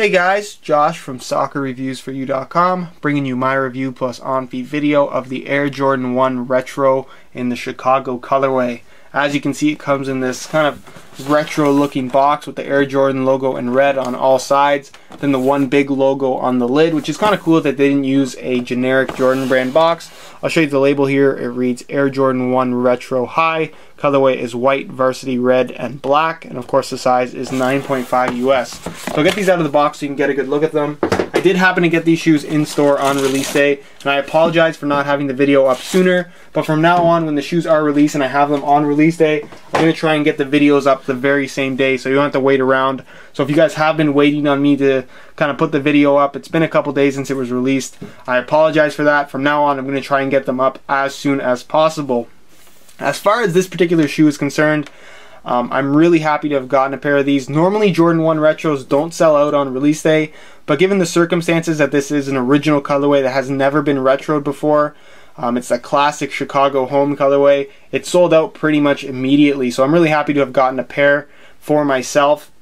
Hey guys, Josh from soccerreviewsforyou.com, bringing you my review plus on-feet video of the Air Jordan 1 Retro in the Chicago colorway. As you can see, it comes in this kind of retro looking box with the Air Jordan logo in red on all sides, then the one big logo on the lid, which is kind of cool that they didn't use a generic Jordan brand box. I'll show you the label here. It reads Air Jordan 1 Retro High. Colorway is white, varsity red, and black, and of course the size is 9.5 US. So I'll get these out of the box so you can get a good look at them. I did happen to get these shoes in store on release day, and I apologize for not having the video up sooner, but from now on when the shoes are released and I have them on release day, I'm going to try and get the videos up the very same day so you don't have to wait around. So if you guys have been waiting on me to kind of put the video up, it's been a couple days since it was released. I apologize for that. From now on I'm going to try and get them up as soon as possible. As far as this particular shoe is concerned, I'm really happy to have gotten a pair of these. Normally Jordan 1 Retros don't sell out on release day, but given the circumstances that this is an original colorway that has never been retroed before, it's a classic Chicago home colorway, it sold out pretty much immediately, so I'm really happy to have gotten a pair for myself.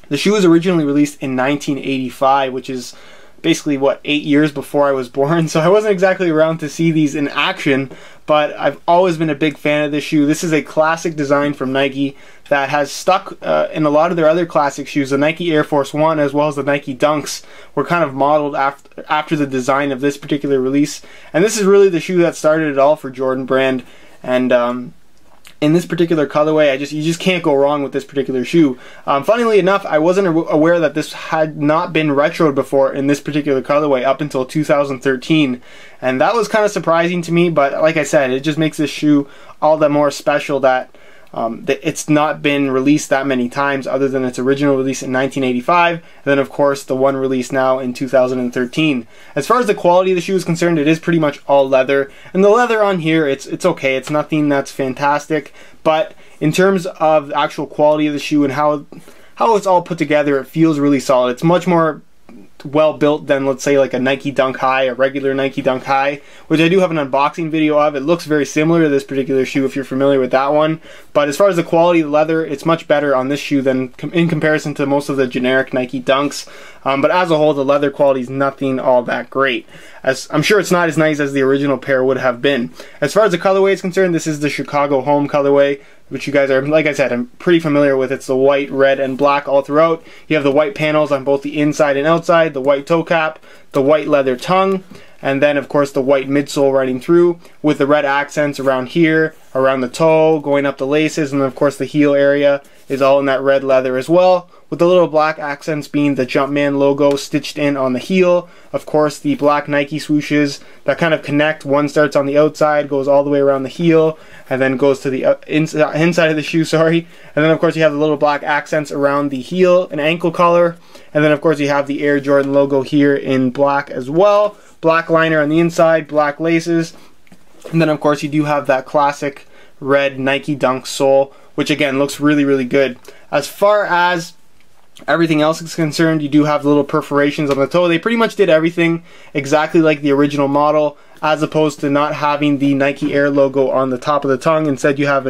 The shoe was originally released in 1985, which is basically, what, 8 years before I was born, so I wasn't exactly around to see these in action, but I've always been a big fan of this shoe. This is a classic design from Nike that has stuck in a lot of their other classic shoes. The Nike Air Force 1 as well as the Nike Dunks were kind of modeled after the design of this particular release, and this is really the shoe that started it all for Jordan brand. And in this particular colorway, you just can't go wrong with this particular shoe. Funnily enough, I wasn't aware that this had not been retroed before in this particular colorway up until 2013, and that was kind of surprising to me, but like I said, it just makes this shoe all the more special that it's not been released that many times other than its original release in 1985, and then of course the one released now in 2013. As far as the quality of the shoe is concerned, it is pretty much all leather, and the leather on here, it's okay. It's nothing that's fantastic, but in terms of the actual quality of the shoe and how it's all put together, it feels really solid. It's much more well built than, let's say, like a Nike Dunk High, a regular Nike Dunk High, which I do have an unboxing video of. It looks very similar to this particular shoe if you're familiar with that one, but as far as the quality of the leather, it's much better on this shoe than in comparison to most of the generic Nike Dunks. But as a whole, the leather quality is nothing all that great. As I'm sure it's not as nice as the original pair would have been. As far as the colorway is concerned, this is the Chicago home colorway, which you guys are, like I said, I'm pretty familiar with. It's the white, red, and black all throughout. You have the white panels on both the inside and outside, the white toe cap, the white leather tongue, and then of course the white midsole running through with the red accents around here, around the toe, going up the laces, and then of course the heel area is all in that red leather as well, with the little black accents being the Jumpman logo stitched in on the heel. Of course, the black Nike swooshes that kind of connect. One starts on the outside, goes all the way around the heel, and then goes to the inside of the shoe, sorry. And then of course you have the little black accents around the heel and ankle collar. And then of course you have the Air Jordan logo here in black as well. Black liner on the inside, black laces. And then of course you do have that classic red Nike Dunk sole, which again looks really, really good. As far as everything else is concerned, you do have little perforations on the toe. They pretty much did everything exactly like the original model, as opposed to not having the Nike Air logo on the top of the tongue. Instead you have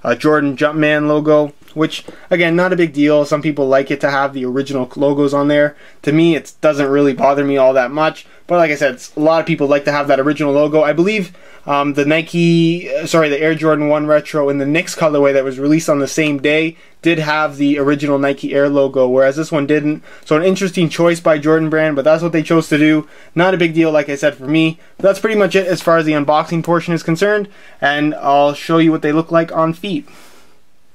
a Jordan Jumpman logo, which again, not a big deal. Some people like it to have the original logos on there. To me, it doesn't really bother me all that much, but like I said, a lot of people like to have that original logo. I believe the Air Jordan 1 Retro in the Knicks colorway that was released on the same day did have the original Nike Air logo, whereas this one didn't. So an interesting choice by Jordan brand, but that's what they chose to do. Not a big deal, like I said, for me. But that's pretty much it as far as the unboxing portion is concerned, and I'll show you what they look like on feet.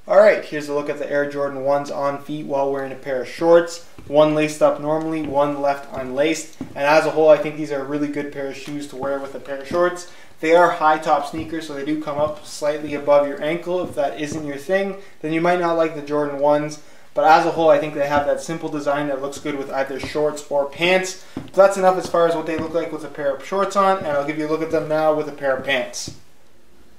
Alright, here's a look at the Air Jordan 1s on feet while wearing a pair of shorts. One laced up normally, one left unlaced. And as a whole, I think these are a really good pair of shoes to wear with a pair of shorts. They are high top sneakers, so they do come up slightly above your ankle. If that isn't your thing, then you might not like the Jordan 1s. But as a whole, I think they have that simple design that looks good with either shorts or pants. But that's enough as far as what they look like with a pair of shorts on, and I'll give you a look at them now with a pair of pants.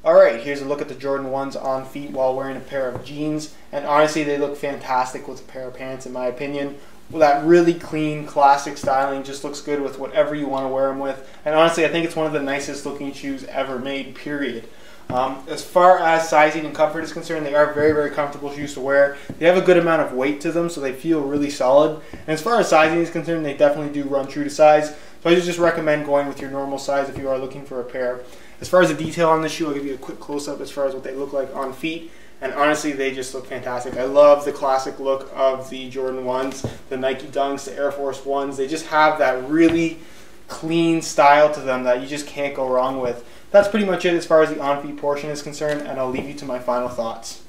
Alright, here's a look at the Jordan 1s on feet while wearing a pair of jeans, and honestly they look fantastic with a pair of pants in my opinion. Well, that really clean, classic styling just looks good with whatever you want to wear them with, and honestly I think it's one of the nicest looking shoes ever made, period. As far as sizing and comfort is concerned, they are very comfortable shoes to wear. They have a good amount of weight to them, so they feel really solid. And as far as sizing is concerned, they definitely do run true to size. So I just recommend going with your normal size if you are looking for a pair. As far as the detail on the shoe, I'll give you a quick close-up as far as what they look like on feet. And honestly, they just look fantastic. I love the classic look of the Jordan 1s, the Nike Dunks, the Air Force 1s. They just have that really clean style to them that you just can't go wrong with. That's pretty much it as far as the on-feet portion is concerned, and I'll leave you to my final thoughts.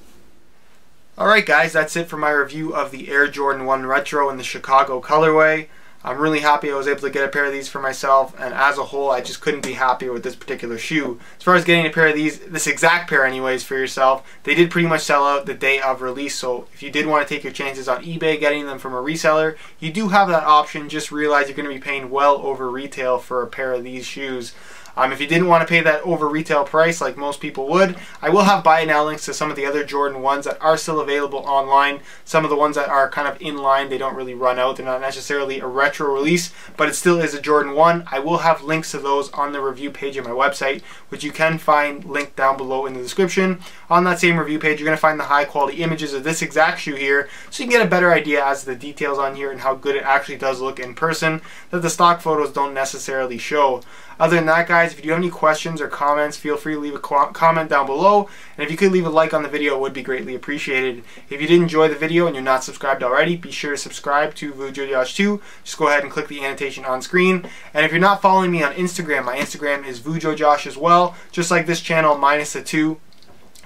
Alright guys, that's it for my review of the Air Jordan 1 Retro in the Chicago colorway. I'm really happy I was able to get a pair of these for myself, and as a whole I just couldn't be happier with this particular shoe. As far as getting a pair of these, this exact pair anyways, for yourself, they did pretty much sell out the day of release, so if you did want to take your chances on eBay getting them from a reseller, you do have that option. Just realize you're going to be paying well over retail for a pair of these shoes. If you didn't want to pay that over retail price like most people would, I will have buy now links to some of the other Jordan 1s that are still available online. Some of the ones that are kind of in line, they don't really run out. They're not necessarily a retro release, but it still is a Jordan 1. I will have links to those on the review page of my website, which you can find linked down below in the description. On that same review page, you're going to find the high quality images of this exact shoe here, so you can get a better idea as to the details on here and how good it actually does look in person that the stock photos don't necessarily show. Other than that, guys, if you do have any questions or comments, feel free to leave a comment down below. And if you could leave a like on the video, it would be greatly appreciated. If you did enjoy the video and you're not subscribed already, be sure to subscribe to VujoJosh2. Just go ahead and click the annotation on screen. And if you're not following me on Instagram, my Instagram is VujoJosh as well, just like this channel minus the 2.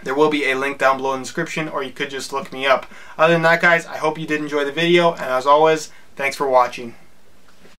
There will be a link down below in the description, or you could just look me up. Other than that, guys, I hope you did enjoy the video, and as always, thanks for watching.